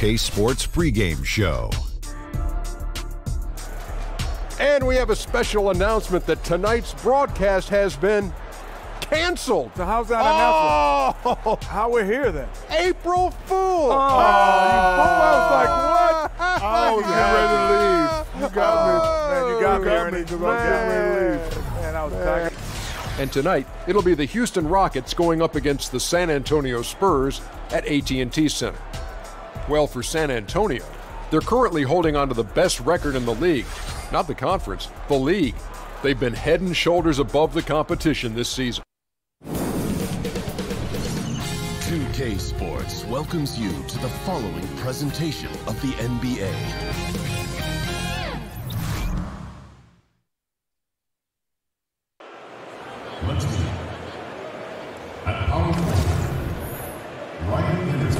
2K Sports pregame show. And we have a special announcement that tonight's broadcast has been canceled. So how's that announcement? Oh, How we're here then? April Fool! Oh, I was like, what? I was getting ready to leave. You got me. Man, you got me, Ernie, because I was getting ready to leave. Man, I was packing. And tonight, it'll be the Houston Rockets going up against the San Antonio Spurs at AT&T Center. Well, for San Antonio, they're currently holding on to the best record in the league. Not the conference, the league. They've been head and shoulders above the competition this season. 2K Sports welcomes you to the following presentation of the NBA. Let's begin. At power forward, Ryan Leonard.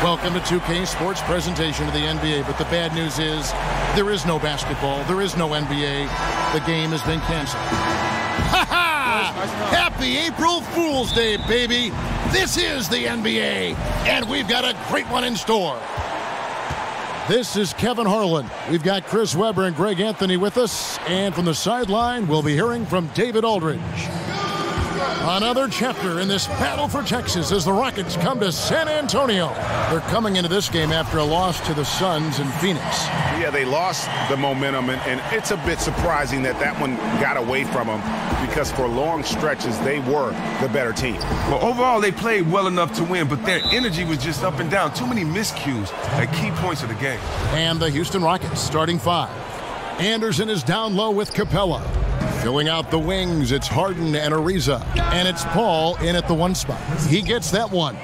Welcome to 2K Sports presentation of the NBA, but the bad news is there is no basketball, there is no NBA. The game has been canceled. Ha ha! Happy April Fool's Day, baby! This is the NBA, and we've got a great one in store. This is Kevin Harlan. We've got Chris Webber and Greg Anthony with us, and from the sideline, we'll be hearing from David Aldridge. Another chapter in this battle for Texas as the Rockets come to San Antonio. They're coming into this game after a loss to the Suns in Phoenix. Yeah, they lost the momentum, and it's a bit surprising that that one got away from them because for long stretches, they were the better team. Well, overall, they played well enough to win, but their energy was just up and down. Too many miscues at key points of the game. And the Houston Rockets starting five. Anderson is down low with Capella. Filling out the wings, it's Harden and Ariza. And it's Paul in at the one spot. He gets that one.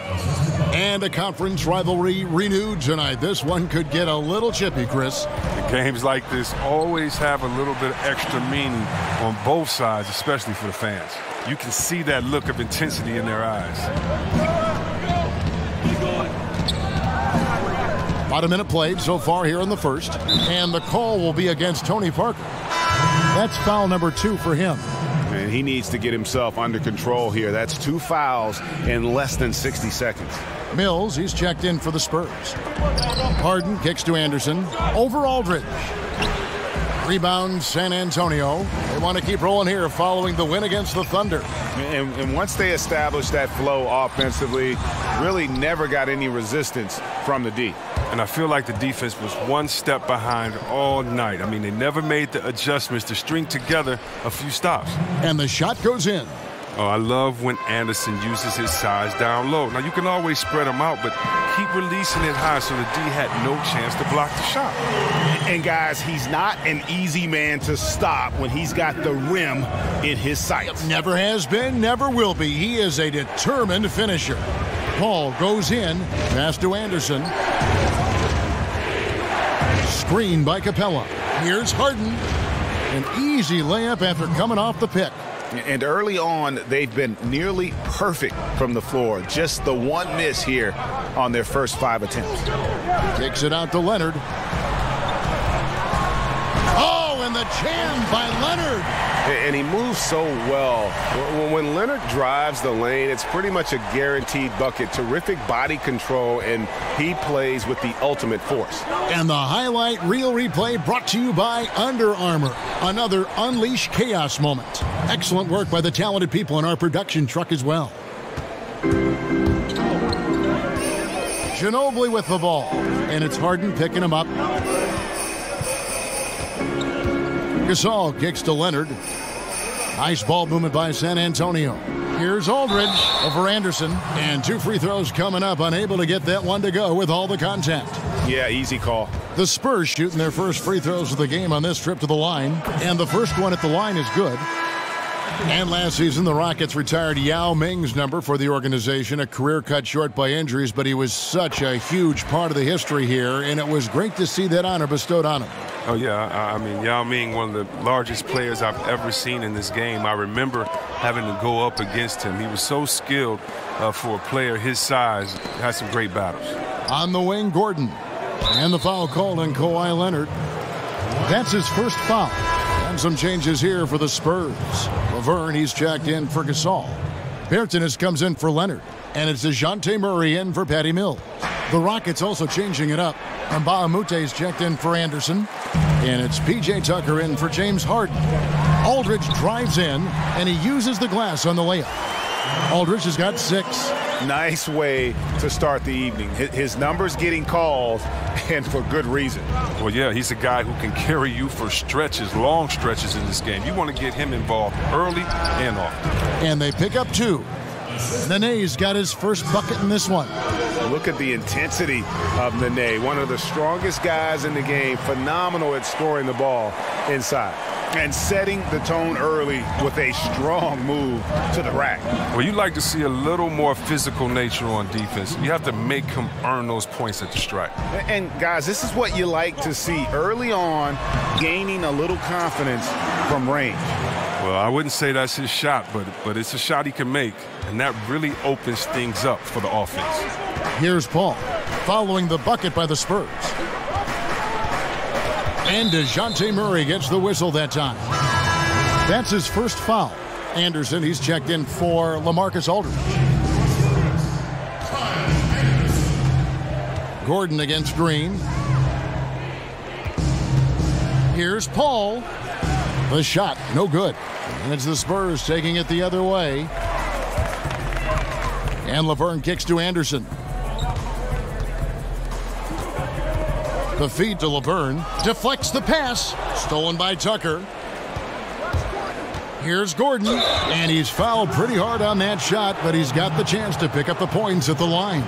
And a conference rivalry renewed tonight. This one could get a little chippy, Chris. Games like this always have a little bit of extra meaning on both sides, especially for the fans. You can see that look of intensity in their eyes. About a minute played so far here in the first. And the call will be against Tony Parker. That's foul number 2 for him. And he needs to get himself under control here. That's 2 fouls in less than 60 seconds. Mills, he's checked in for the Spurs. Harden kicks to Anderson. Over Aldridge. Rebound San Antonio. They want to keep rolling here following the win against the Thunder. And once they established that flow offensively, really never got any resistance from the D. And I feel like the defense was one step behind all night. I mean, they never made the adjustments to string together a few stops. And the shot goes in. Oh, I love when Anderson uses his size down low. Now, you can always spread them out, but keep releasing it high so the D had no chance to block the shot. And, guys, he's not an easy man to stop when he's got the rim in his sights. Never has been, never will be. He is a determined finisher. Paul goes in. Pass to Anderson. Screen by Capella. Here's Harden. An easy layup after coming off the pick. And early on, they've been nearly perfect from the floor. Just the one miss here on their first 5 attempts. Kicks it out to Leonard. Oh, and the jam by Leonard. And he moves so well. When Leonard drives the lane, it's pretty much a guaranteed bucket. Terrific body control, and he plays with the ultimate force. And the highlight reel replay brought to you by Under Armour. Another Unleash Chaos moment. Excellent work by the talented people in our production truck as well. Ginobili with the ball. And it's Harden picking him up. Gasol kicks to Leonard. Nice ball movement by San Antonio. Here's Aldridge over Anderson. And 2 free throws coming up. Unable to get that one to go with all the contact. Yeah, easy call. The Spurs shooting their first free throws of the game on this trip to the line. And the first one at the line is good. And last season, the Rockets retired Yao Ming's number for the organization, a career cut short by injuries, but he was such a huge part of the history here, and it was great to see that honor bestowed on him. Oh, yeah. I mean, Yao Ming, one of the largest players I've ever seen in this game. I remember having to go up against him. He was so skilled for a player his size. Had some great battles. On the wing, Gordon. And the foul called on Kawhi Leonard. That's his first foul. And some changes here for the Spurs. Laverne, he's checked in for Gasol. Bertones comes in for Leonard. And it's DeJounte Murray in for Patty Mills. The Rockets also changing it up. Mbah a Moute is checked in for Anderson. And it's P.J. Tucker in for James Harden. Aldridge drives in, and he uses the glass on the layup. Aldridge has got 6. Nice way to start the evening. His numbers getting called, and for good reason. Well, yeah, he's a guy who can carry you for stretches, long stretches in this game. You want to get him involved early and often. And they pick up 2. Nene's got his first bucket in this one. Look at the intensity of Nene, one of the strongest guys in the game, phenomenal at scoring the ball inside. And setting the tone early with a strong move to the rack. Well, you like to see a little more physical nature on defense. You have to make him earn those points at the stripe. And guys, this is what you like to see early on, gaining a little confidence from range. Well, I wouldn't say that's his shot, but it's a shot he can make, and that really opens things up for the offense. Here's Paul, following the bucket by the Spurs. And DeJounte Murray gets the whistle that time. That's his first foul. Anderson, he's checked in for LaMarcus Aldridge. Gordon against Green. Here's Paul. The shot, no good. And it's the Spurs taking it the other way. And Laverne kicks to Anderson. The feed to Laverne. Deflects the pass. Stolen by Tucker. Here's Gordon. And he's fouled pretty hard on that shot, but he's got the chance to pick up the points at the line.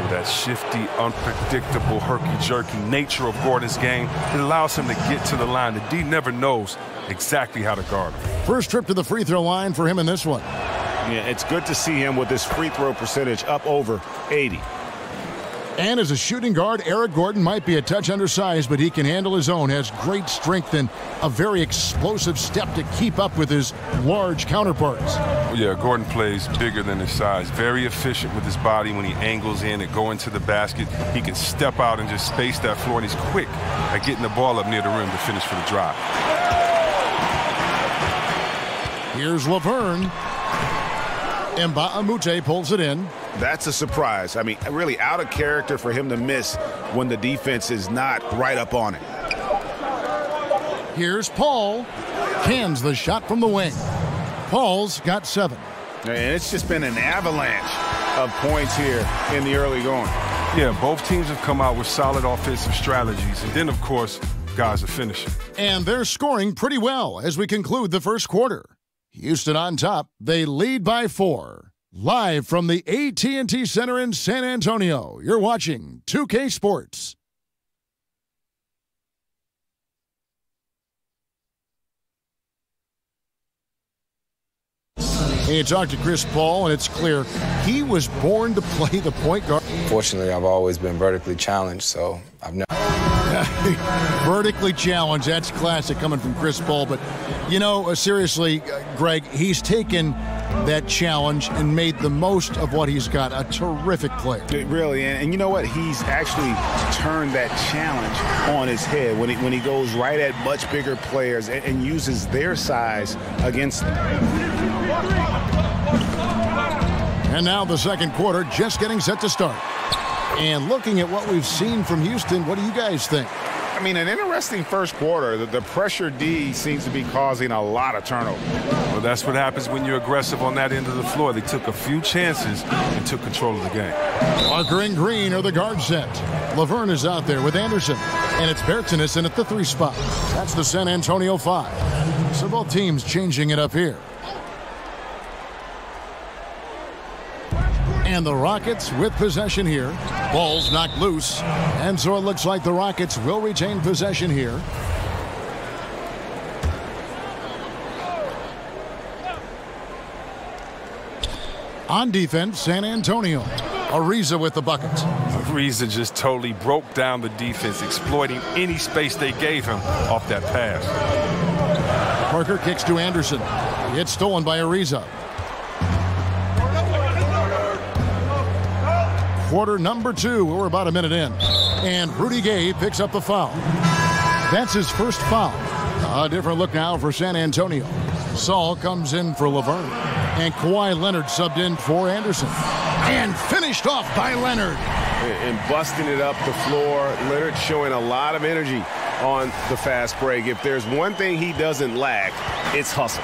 That shifty, unpredictable, herky-jerky nature of Gordon's game, it allows him to get to the line. The D never knows exactly how to guard him. First trip to the free throw line for him in this one. Yeah, it's good to see him with his free throw percentage up over 80. And as a shooting guard, Eric Gordon might be a touch undersized, but he can handle his own, has great strength and a very explosive step to keep up with his large counterparts. Yeah, Gordon plays bigger than his size. Very efficient with his body when he angles in and going to the basket. He can step out and just space that floor, and he's quick at getting the ball up near the rim to finish for the drive. Here's Laverne. Mbah a Moute pulls it in. That's a surprise. I mean, really out of character for him to miss when the defense is not right up on it. Here's Paul. Cans the shot from the wing. Paul's got 7. And it's just been an avalanche of points here in the early going. Yeah, both teams have come out with solid offensive strategies. And then, of course, guys are finishing. And they're scoring pretty well as we conclude the first quarter. Houston on top. They lead by 4. Live from the AT&T Center in San Antonio, you're watching 2K Sports. Hey, you talked to Chris Paul, and it's clear he was born to play the point guard. Fortunately, I've always been vertically challenged, so I've never... Vertically challenged, that's classic coming from Chris Paul. But, you know, seriously, Greg, he's taken that challenge and made the most of what he's got. A terrific player. Really, and you know what? He's actually turned that challenge on his head when he goes right at much bigger players and uses their size against them. And now the second quarter just getting set to start. And looking at what we've seen from Houston, what do you guys think? I mean, an interesting first quarter. The pressure D seems to be causing a lot of turnover. Well, that's what happens when you're aggressive on that end of the floor. They took a few chances and took control of the game. Parker and Green are the guard set. Laverne is out there with Anderson. And it's Bertones in at the 3 spot. That's the San Antonio 5. So both teams changing it up here. And the Rockets with possession here. Ball's knocked loose. And so it looks like the Rockets will retain possession here. On defense, San Antonio. Ariza with the bucket. Ariza just totally broke down the defense, exploiting any space they gave him off that pass. Parker kicks to Anderson. It's stolen by Ariza. Quarter number 2. We're about a minute in. And Rudy Gay picks up the foul. That's his first foul. A different look now for San Antonio. Saul comes in for Laverne. And Kawhi Leonard subbed in for Anderson. And finished off by Leonard. And busting it up the floor. Leonard showing a lot of energy on the fast break. If there's one thing he doesn't lack, it's hustle.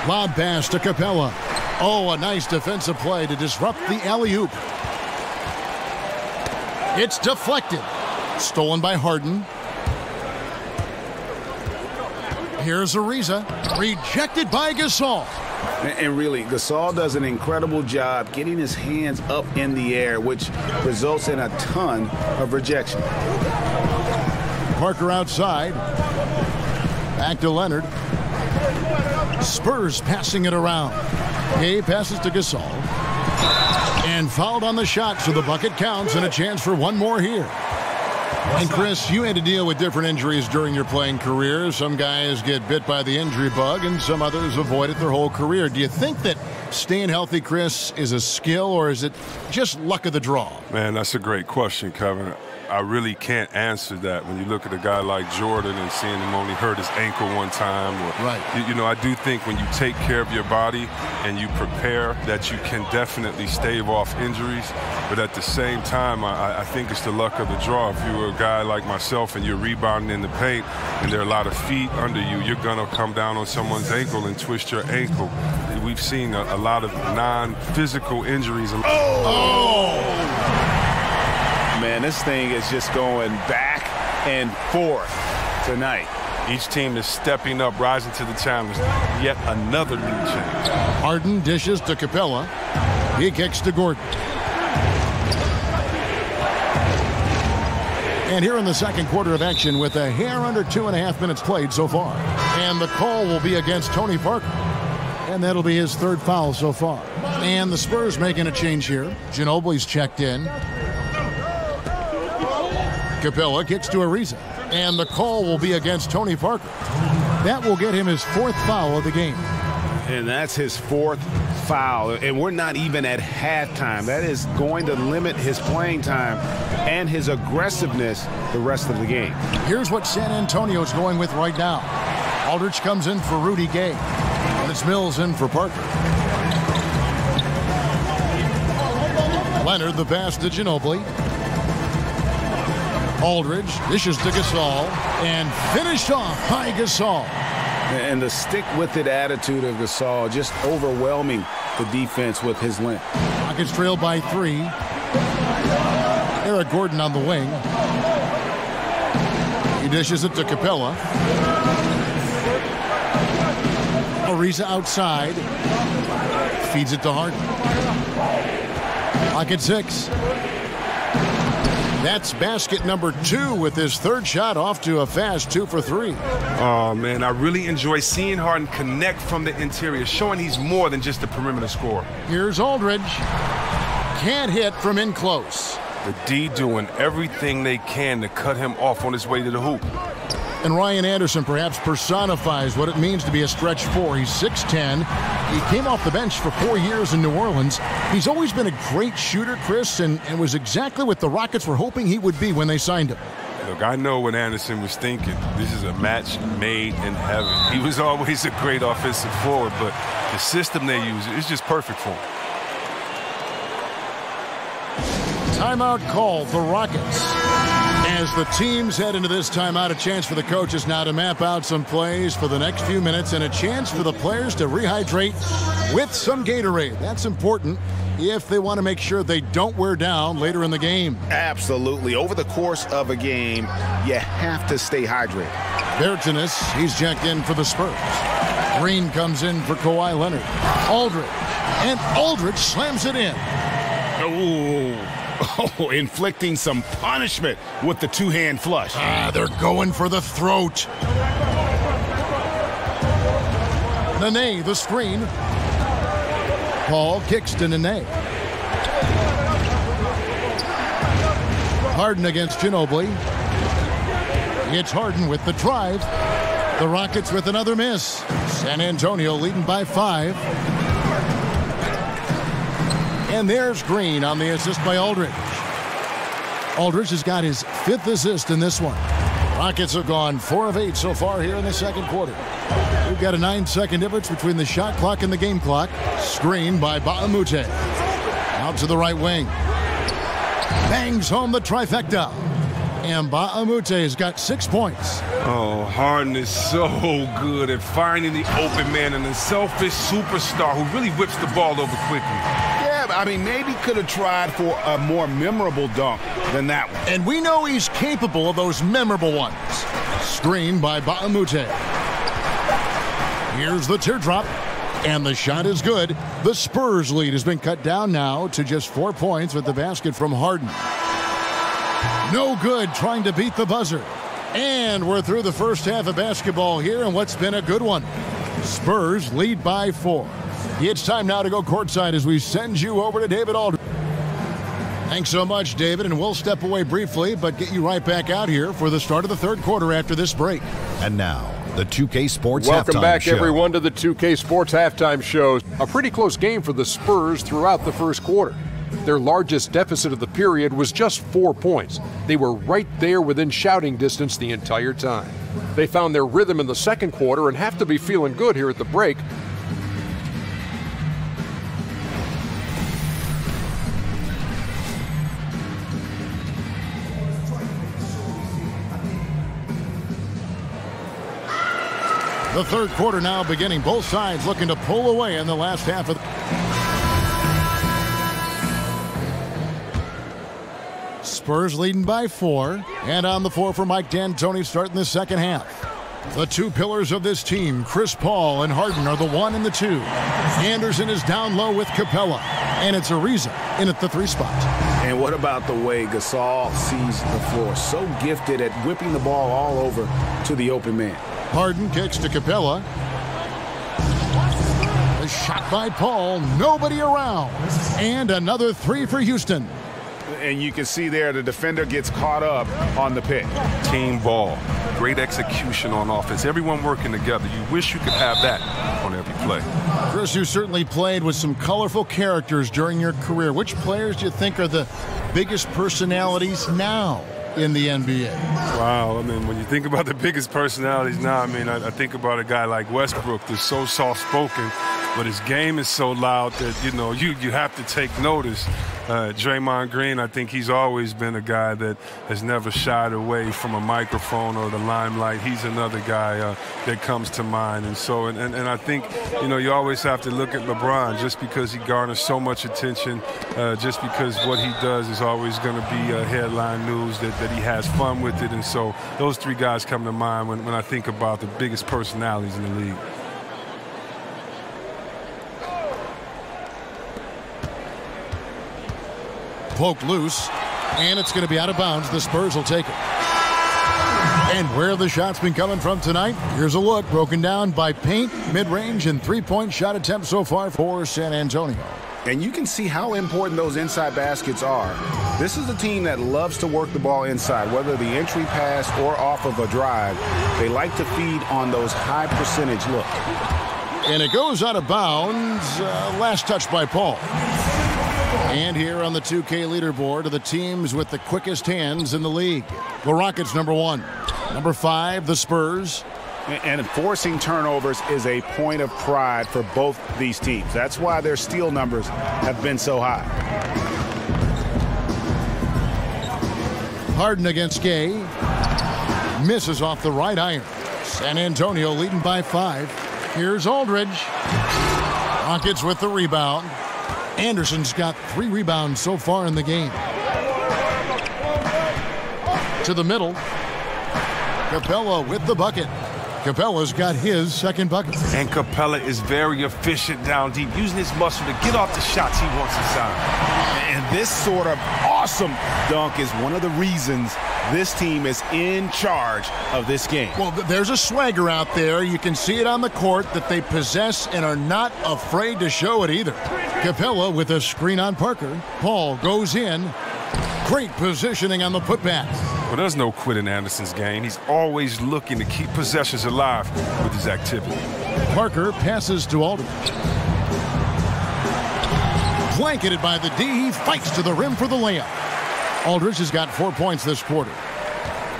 Lob pass to Capella. Oh, a nice defensive play to disrupt the alley-oop. It's deflected. Stolen by Harden. Here's Ariza. Rejected by Gasol. And really, Gasol does an incredible job getting his hands up in the air, which results in a ton of rejection. Parker outside. Back to Leonard. Spurs passing it around. Gay passes to Gasol. And fouled on the shot, so the bucket counts and a chance for one more here. And Chris, you had to deal with different injuries during your playing career. Some guys get bit by the injury bug and some others avoid it their whole career. Do you think that staying healthy, Chris, is a skill or is it just luck of the draw? Man, that's a great question, Kevin. I really can't answer that when you look at a guy like Jordan and seeing him only hurt his ankle one time. Or, right. You know, I do think when you take care of your body and you prepare that you can definitely stave off injuries. But at the same time, I think it's the luck of the draw. If you're a guy like myself and you're rebounding in the paint and there are a lot of feet under you, you're going to come down on someone's ankle and twist your ankle. We've seen a lot of non-physical injuries. Man, this thing is just going back and forth tonight. Each team is stepping up, rising to the challenge. Yet another new challenge. Harden dishes to Capella. He kicks to Gordon. And here in the second quarter of action with a hair under 2.5 minutes played so far. And the call will be against Tony Parker. And that'll be his third foul so far. And the Spurs making a change here. Ginobili's checked in. Capella kicks to Ariza. And the call will be against Tony Parker. That will get him his fourth foul of the game. And that's his fourth foul. And we're not even at halftime. That is going to limit his playing time and his aggressiveness the rest of the game. Here's what San Antonio's going with right now. Aldridge comes in for Rudy Gay. And it's Mills in for Parker. Leonard the pass to Ginobili. Aldridge dishes to Gasol and finished off by Gasol. And the stick-with-it attitude of Gasol, just overwhelming the defense with his length. Rockets trail by 3. Eric Gordon on the wing. He dishes it to Capella. Ariza outside. Feeds it to Harden. Rocket 6. That's basket number 2 with his third shot off to a fast 2 for 3. Oh, man, I really enjoy seeing Harden connect from the interior, showing he's more than just a perimeter scorer. Here's Aldridge. Can't hit from in close. The D doing everything they can to cut him off on his way to the hoop. And Ryan Anderson perhaps personifies what it means to be a stretch 4. He's 6'10". He came off the bench for 4 years in New Orleans. He's always been a great shooter, Chris, and was exactly what the Rockets were hoping he would be when they signed him. Look, I know what Anderson was thinking. This is a match made in heaven. He was always a great offensive forward, but the system they use is just perfect for him. Timeout called, the Rockets. As the teams head into this timeout, a chance for the coaches now to map out some plays for the next few minutes and a chance for the players to rehydrate with some Gatorade. That's important if they want to make sure they don't wear down later in the game. Absolutely. Over the course of a game, you have to stay hydrated. Bertanis, he's checked in for the Spurs. Green comes in for Kawhi Leonard. Aldridge. And Aldridge slams it in. Oh, inflicting some punishment with the two-hand flush. They're going for the throat. Nene, the screen. Paul kicks to Nene. Harden against Ginobili. It's Harden with the drive. The Rockets with another miss. San Antonio leading by 5. And there's Green on the assist by Aldridge. Aldridge has got his 5th assist in this one. Rockets have gone 4 of 8 so far here in the second quarter. We've got a 9-second difference between the shot clock and the game clock. Screen by Ba'amute. Out to the right wing. Bangs home the trifecta. And Ba'amute has got 6 points. Oh, Harden is so good at finding the open man and a selfish superstar who really whips the ball over quickly. Yeah, I mean, maybe could have tried for a more memorable dunk than that one. And we know he's capable of those memorable ones. Screen by Ba'amute. Here's the teardrop. And the shot is good. The Spurs lead has been cut down now to just 4 points with the basket from Harden. No good trying to beat the buzzer. And we're through the first half of basketball here in what's been a good one. Spurs lead by 4. It's time now to go courtside as we send you over to David Aldridge. Thanks so much, David, and we'll step away briefly, but get you right back out here for the start of the third quarter after this break. And now, the 2K Sports Welcome Halftime back, Show. everyone, to the 2K Sports Halftime Show. A pretty close game for the Spurs throughout the first quarter. Their largest deficit of the period was just 4 points. They were right there within shouting distance the entire time. They found their rhythm in the second quarter and have to be feeling good here at the break. The third quarter now beginning. Both sides looking to pull away in the last half of the... Spurs leading by 4. And on the floor for Mike D'Antoni starting the second half. The two pillars of this team, Chris Paul and Harden, are the 1 and the 2. Anderson is down low with Capella. And it's Ariza in at the 3 spot. And what about the way Gasol sees the floor? So gifted at whipping the ball all over to the open man. Harden kicks to Capella. A shot by Paul. Nobody around. And another 3 for Houston. And you can see there the defender gets caught up on the pick. Team ball. Great execution on offense. Everyone working together. You wish you could have that on every play. Chris, you certainly played with some colorful characters during your career. Which players do you think are the biggest personalities now in the NBA? Wow, I mean, when you think about the biggest personalities now, I mean, I think about a guy like Westbrook that's so soft-spoken, but his game is so loud that, you know, you have to take notice. Draymond Green, I think he's always been a guy that has never shied away from a microphone or the limelight. He's another guy that comes to mind. And so, and I think, you know, you always have to look at LeBron just because he garners so much attention, just because what he does is always going to be headline news, that he has fun with it. And so those 3 guys come to mind when I think about the biggest personalities in the league. Poked loose, and it's going to be out of bounds. The Spurs will take it. And where have the shots been coming from tonight? Here's a look broken down by paint, mid-range, and 3-point shot attempts so far for San Antonio. And you can see how important those inside baskets are. This is a team that loves to work the ball inside, whether the entry pass or off of a drive. They like to feed on those high percentage looks. And it goes out of bounds. Last touch by Paul. And here on the 2K leaderboard are the teams with the quickest hands in the league. The Rockets, number 1. Number 5, the Spurs. And forcing turnovers is a point of pride for both these teams. That's why their steal numbers have been so high. Harden against Gay. Misses off the right iron. San Antonio leading by 5. Here's Aldridge. Rockets with the rebound. Anderson's got 3 rebounds so far in the game. To the middle. Capella with the bucket. Capella's got his second bucket. And Capella is very efficient down deep, using his muscle to get off the shots he wants inside. And this sort of awesome dunk is one of the reasons this team is in charge of this game. Well, there's a swagger out there. You can see it on the court that they possess and are not afraid to show it either. Capella with a screen on Parker. Paul goes in. Great positioning on the putback. Well, there's no quit in Anderson's game. He's always looking to keep possessions alive with his activity. Parker passes to Aldridge. Blanketed by the D. He fights to the rim for the layup. Aldridge has got 4 points this quarter.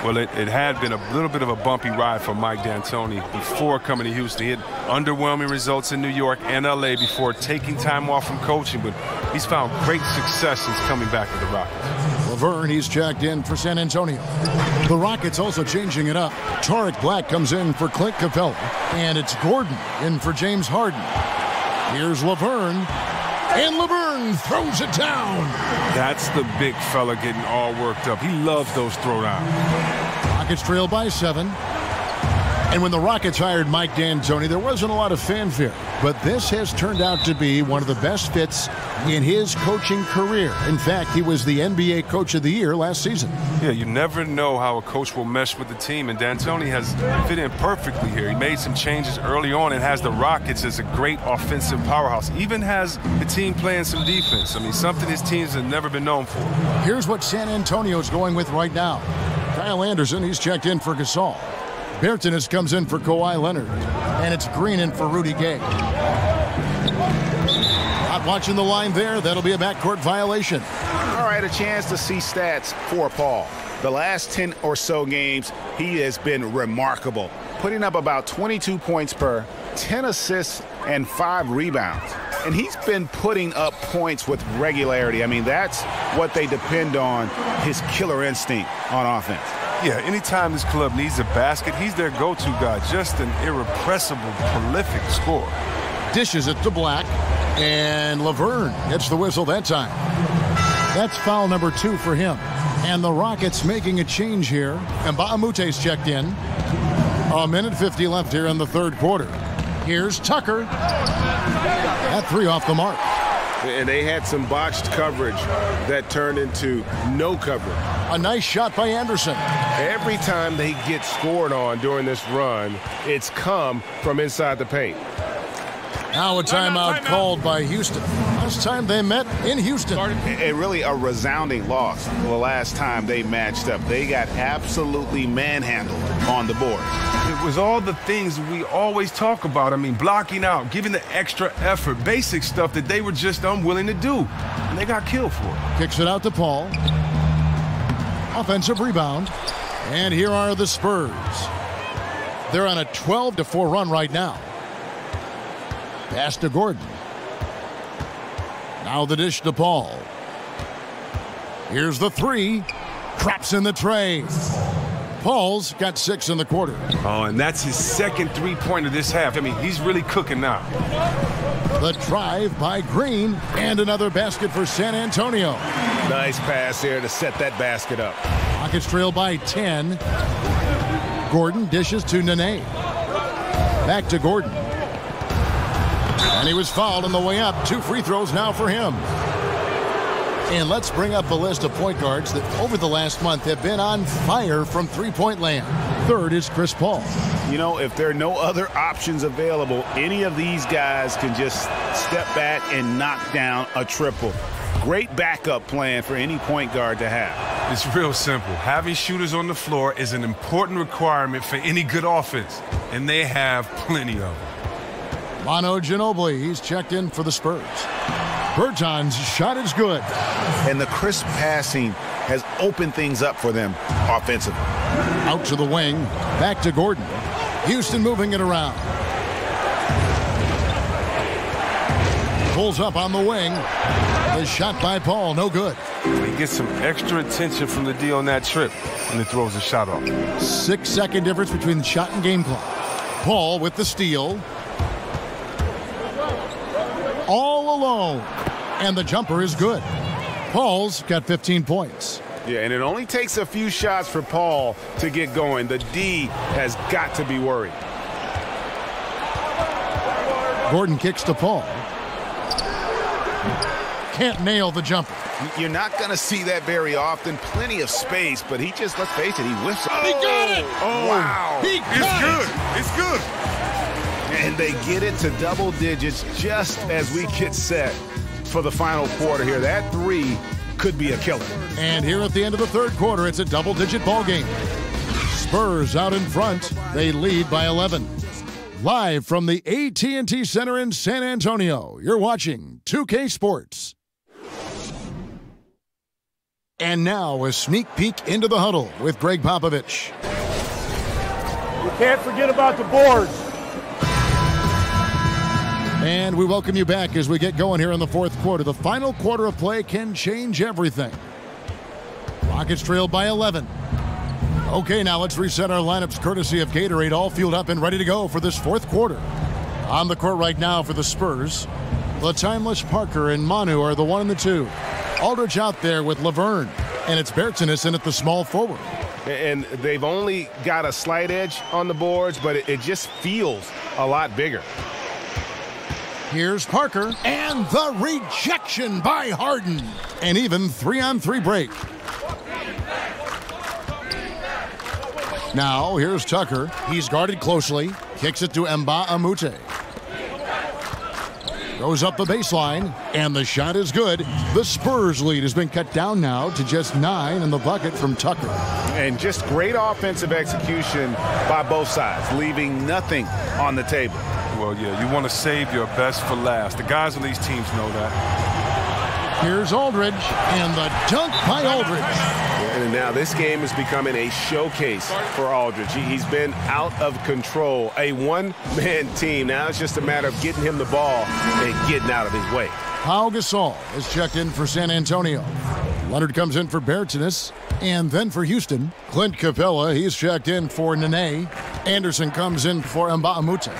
Well, it had been a little bit of a bumpy ride for Mike D'Antoni before coming to Houston. He had underwhelming results in New York and L.A. before taking time off from coaching, but he's found great success since coming back to the Rockets. Laverne, he's checked in for San Antonio. The Rockets also changing it up. Tariq Black comes in for Clint Capella, and it's Gordon in for James Harden. Here's Laverne, and Laverne throws it down. That's the big fella getting all worked up. He loves those throwdowns. Rockets trail by 7. And when the Rockets hired Mike D'Antoni, there wasn't a lot of fanfare. But this has turned out to be one of the best fits in his coaching career. In fact, he was the NBA Coach of the Year last season. Yeah, you never know how a coach will mesh with the team, and D'Antoni has fit in perfectly here. He made some changes early on and has the Rockets as a great offensive powerhouse. Even has the team playing some defense. I mean, something his teams have never been known for. Here's what San Antonio's going with right now. Kyle Anderson, he's checked in for Gasol. Bertans comes in for Kawhi Leonard. And it's Green in for Rudy Gay. Not watching the line there. That'll be a backcourt violation. All right, a chance to see stats for Paul. The last 10 or so games, he has been remarkable, putting up about 22 points per, 10 assists, and 5 rebounds. And he's been putting up points with regularity. I mean, that's what they depend on, his killer instinct on offense. Yeah, anytime this club needs a basket, he's their go-to guy. Just an irrepressible, prolific scorer. Dishes it to Black, and Laverne gets the whistle that time. That's foul number 2 for him. And the Rockets making a change here. And Mbah-a-Moute's checked in. 1:50 left here in the third quarter. Here's Tucker. That 3 off the mark. And they had some botched coverage that turned into no coverage. A nice shot by Anderson. Every time they get scored on during this run, it's come from inside the paint. Now a timeout called by Houston. Last time they met in Houston. And really a resounding loss the last time they matched up. They got absolutely manhandled on the board. It was all the things we always talk about. I mean, blocking out, giving the extra effort, basic stuff that they were just unwilling to do. And they got killed for it. Kicks it out to Paul. Offensive rebound. And here are the Spurs. They're on a 12-4 run right now. Pass to Gordon. Now the dish to Paul. Here's the 3. Drops in the tray. Paul's got 6 in the quarter. Oh, and that's his second three-pointer this half. I mean, he's really cooking now. The drive by Green, and another basket for San Antonio. Nice pass here to set that basket up. Rockets trail by 10. Gordon dishes to Nene. Back to Gordon. And he was fouled on the way up. 2 free throws now for him. And let's bring up a list of point guards that over the last month have been on fire from three-point land. Third is Chris Paul. You know, if there are no other options available, any of these guys can just step back and knock down a triple. Great backup plan for any point guard to have. It's real simple. Having shooters on the floor is an important requirement for any good offense, and they have plenty of them. Manu Ginobili, he's checked in for the Spurs. Bertans' shot is good. And the crisp passing has opened things up for them offensively. Out to the wing, back to Gordon. Houston moving it around. Pulls up on the wing. The shot by Paul, no good. He gets some extra attention from the D on that trip, and he throws a shot off. 6-second difference between the shot and game clock. Paul with the steal. All alone. And the jumper is good. Paul's got 15 points. Yeah, and it only takes a few shots for Paul to get going. The D has got to be worried. Gordon kicks to Paul. Can't nail the jumper. You're not going to see that very often. Plenty of space, but he just, let's face it, he whiffs it. He got it! Oh, wow. He got it! It's good. And they get it to double digits just as we get set for the final quarter here. That 3 could be a killer. And here at the end of the third quarter, it's a double-digit ball game. Spurs out in front. They lead by 11. Live from the AT&T Center in San Antonio, you're watching 2K Sports. And now a sneak peek into the huddle with Greg Popovich. You can't forget about the boards. And we welcome you back as we get going here in the fourth quarter. The final quarter of play can change everything. Rockets trailed by 11. Okay, now let's reset our lineups courtesy of Gatorade, all fueled up and ready to go for this fourth quarter. On the court right now for the Spurs, the timeless Parker and Manu are the 1 and the 2. Aldridge out there with Laverne, and it's Bertans in at the small forward. And they've only got a slight edge on the boards, but it just feels a lot bigger. Here's Parker, and the rejection by Harden. An even 3-on-3 break. Now, here's Tucker. He's guarded closely. Kicks it to Mbah a Moute. Goes up the baseline, and the shot is good. The Spurs lead has been cut down now to just 9 in the bucket from Tucker. And just great offensive execution by both sides, leaving nothing on the table. Well, yeah, you want to save your best for last. The guys on these teams know that. Here's Aldridge, and the dunk by Aldridge. And now this game is becoming a showcase for Aldridge. He's been out of control, a one-man team. Now it's just a matter of getting him the ball and getting out of his way. Pau Gasol is checked in for San Antonio. Leonard comes in for Bertans, and then for Houston, Clint Capella, he's checked in for Nene. Anderson comes in for Mbah a Moute.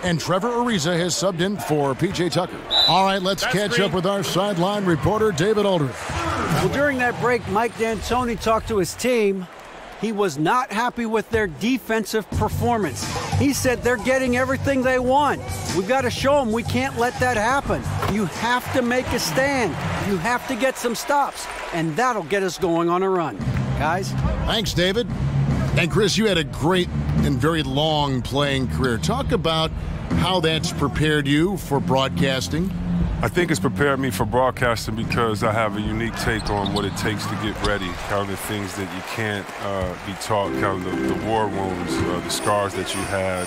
And Trevor Ariza has subbed in for P.J. Tucker. All right, let's catch up with our sideline reporter, David Aldridge. Well, during that break, Mike D'Antoni talked to his team. He was not happy with their defensive performance. He said they're getting everything they want. We've got to show them we can't let that happen. You have to make a stand. You have to get some stops, and that'll get us going on a run. Guys? Thanks, David. And Chris, you had a great and very long playing career. Talk about how that's prepared you for broadcasting. I think it's prepared me for broadcasting because I have a unique take on what it takes to get ready, kind of the things that you can't be taught, kind of the war wounds, the scars that you had.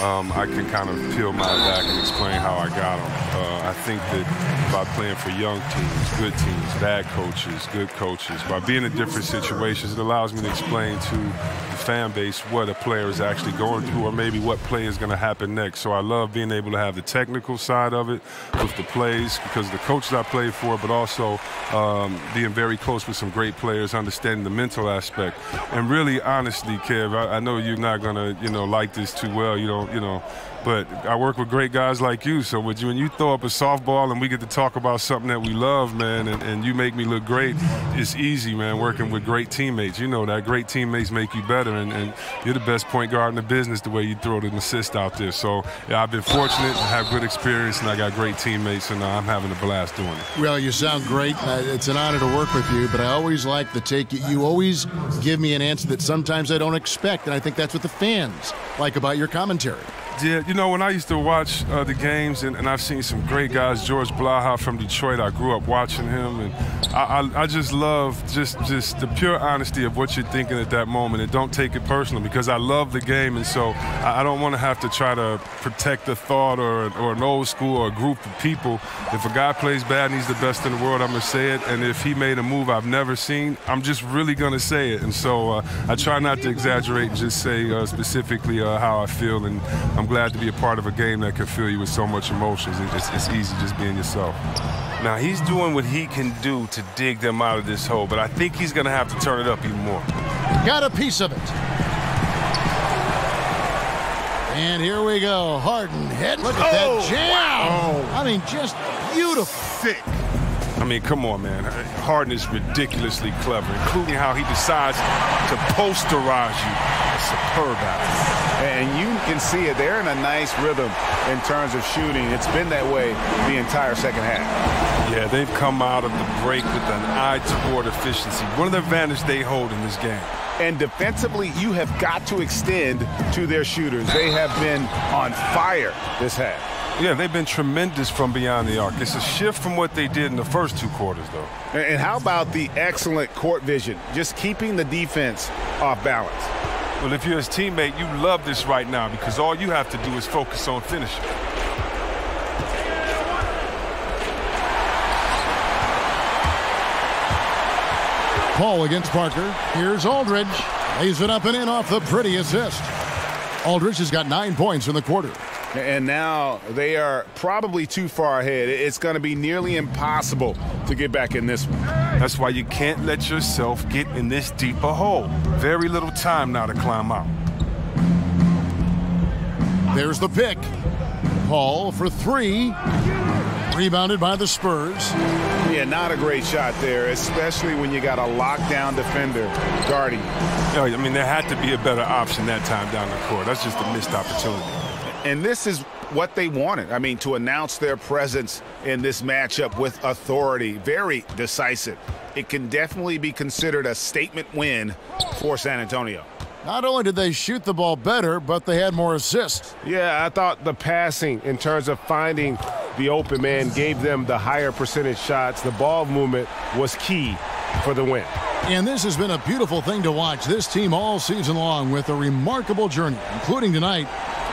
I can kind of peel my back and explain how I got them. I think that by playing for young teams, good teams, bad coaches, good coaches, by being in different situations, it allows me to explain to the fan base what a player is actually going through or maybe what play is going to happen next. So I love being able to have the technical side of it with the plays because of the coaches I played for, but also being very close with some great players, understanding the mental aspect. And really, honestly, Kev, I know you're not going to, like this too well. You don't, but I work with great guys like you. So when you throw up a softball and we get to talk about something that we love, man, and you make me look great, it's easy, man, working with great teammates. You know that great teammates make you better, and you're the best point guard in the business the way you throw an assist out there. So yeah, I've been fortunate to have good experience, and I got great teammates, and I'm having a blast doing it. Well, you sound great. It's an honor to work with you, but I always like the take. You always give me an answer that sometimes I don't expect, and I think that's what the fans like about your commentary. Yeah, when I used to watch the games, and I've seen some great guys, George Blaha from Detroit, I grew up watching him, and I just love just the pure honesty of what you're thinking at that moment, and don't take it personal, because I love the game, and so I don't want to have to try to protect a thought or an old school or a group of people. If a guy plays bad and he's the best in the world, I'm going to say it, and if he made a move I've never seen, I'm just really going to say it, and so I try not to exaggerate and just say specifically how I feel, and I'm glad to be a part of a game that can fill you with so much emotions. It's easy just being yourself. Now, he's doing what he can do to dig them out of this hole, but I think he's going to have to turn it up even more. Got a piece of it. And here we go. Harden head. Look at that jam. Wow. I mean, just beautiful. Sick. I mean, come on, man. Harden is ridiculously clever, including how he decides to posterize you. Superb out. And you can see it. They're in a nice rhythm in terms of shooting. It's been that way the entire second half. Yeah, they've come out of the break with an eye toward efficiency. One of the advantages they hold in this game. And defensively, you have got to extend to their shooters. They have been on fire this half. Yeah, they've been tremendous from beyond the arc. It's a shift from what they did in the first two quarters, though. And how about the excellent court vision, just keeping the defense off balance? Well, if you're his teammate, you love this right now because all you have to do is focus on finishing. Paul against Parker. Here's Aldridge. Lays it up and in off the pretty assist. Aldridge has got 9 points in the quarter. And now they are probably too far ahead. It's going to be nearly impossible to get back in this one. That's why you can't let yourself get in this deep a hole. Very little time now to climb out. There's the pick. Paul for 3. Rebounded by the Spurs. Yeah, not a great shot there, especially when you got a lockdown defender guarding. No, I mean, there had to be a better option that time down the court. That's just a missed opportunity. And this is what they wanted. I mean, to announce their presence in this matchup with authority, very decisive. It can definitely be considered a statement win for San Antonio. Not only did they shoot the ball better, but they had more assists. Yeah, I thought the passing in terms of finding the open man gave them the higher percentage shots. The ball movement was key for the win. And this has been a beautiful thing to watch this team all season long with a remarkable journey, including tonight.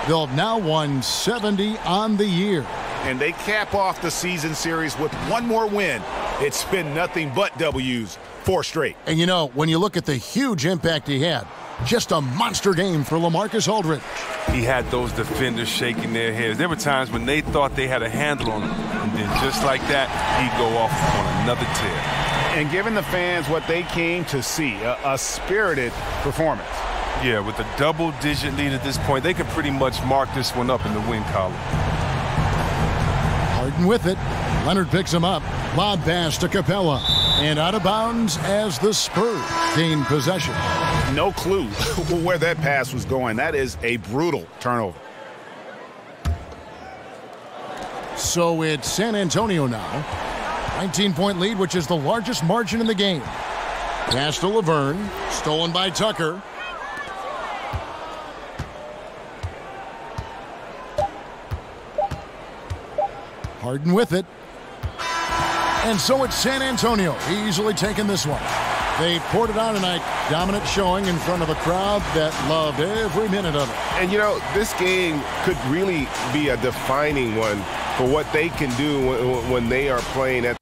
They'll have now won 70 on the year. And they cap off the season series with one more win. It's been nothing but W's, 4 straight. And you know, when you look at the huge impact he had, just a monster game for LaMarcus Aldridge. He had those defenders shaking their heads. There were times when they thought they had a handle on him. And then just like that, he'd go off on another tear. And giving the fans what they came to see, a spirited performance. Yeah, with a double-digit lead at this point, they could pretty much mark this one up in the win column. Harden with it. Leonard picks him up. Lob pass to Capella. And out of bounds as the Spurs gain possession. No clue where that pass was going. That is a brutal turnover. So it's San Antonio now. 19-point lead, which is the largest margin in the game. Pass to Laverne. Stolen by Tucker. Harden with it. And so it's San Antonio easily taking this one. They poured it on tonight. Dominant showing in front of a crowd that loved every minute of it. And, you know, this game could really be a defining one for what they can do when they are playing at